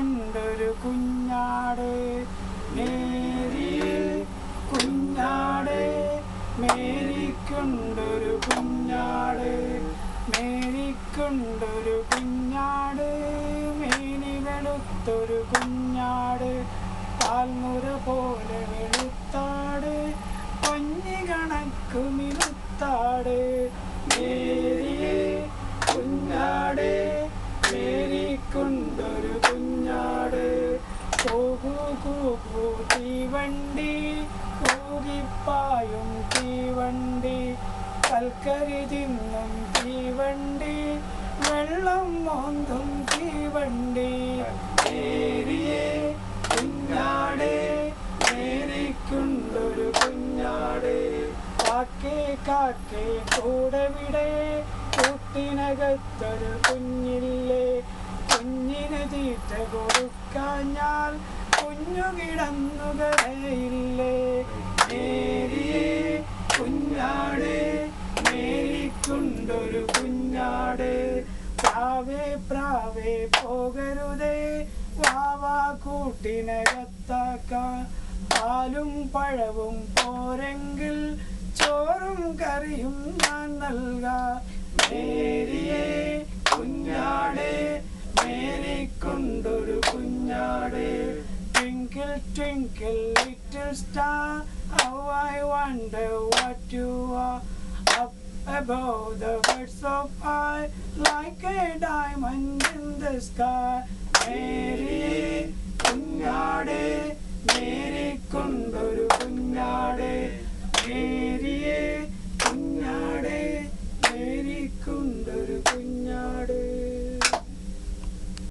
മേരിക്കൊണ്ടൊരു കുഞ്ഞാട് മേരിയെ കുഞ്ഞാട് മേരിക്കൊണ്ടൊരു കുഞ്ഞാട് മേരിക്കൊണ്ടൊരു കുഞ്ഞാട് മേനി വെളുത്തൊരു കുഞ്ഞാട് പാൽമുര പോലെ വെളുത്താട് പഞ്ഞി കണക്കു മിനുത്താട് മേരിയെ കുഞ്ഞാട് മേരിക്കൊണ്ടൊരു കുഞ്ഞാട് കൂകു കൂകു തീവണ്ടി കൂകിപ്പായും തീവണ്ടി കൽക്കരി തിന്നും തീവണ്ടി വെള്ളം മോന്തും തീവണ്ടി മേരിയെ കുഞ്ഞാട് മേരിക്കൊണ്ടൊരു കുഞ്ഞാട് കാക്കേ കാക്കേ കൂടെ വിടെ കൂട്ടിനകത്തൊരു കുഞ്ഞില്ലേ കുഞ്ഞിന് തീറ്റ കൊടുക്കാഞ്ഞാൽ കുഞ്ഞു കിടന്നു കരയില്ലേ മേരിയെ കുഞ്ഞാട് മേരിക്കൊണ്ടൊരു കുഞ്ഞാട് പ്രാവേ പ്രാവേ പോകരുതേ വാവാ കൂട്ടിനകത്താക്കാൻ പാലും പഴവും പോരെങ്കിൽ ചോറും കറിയും ഞാൻ നൽകാം മേരിയെ കുഞ്ഞാട് മേരിക്കൊണ്ടൊരു കുഞ്ഞാട് Twinkle twinkle little star, how I wonder what you are. Up above the birds of high, like a diamond in the sky. മേരിയെ കുഞ്ഞാട് മേരിക്കൊണ്ടൊരു കുഞ്ഞാട് മേരിയെ കുഞ്ഞാട് മേരിക്കൊണ്ടൊരു കുഞ്ഞാട്.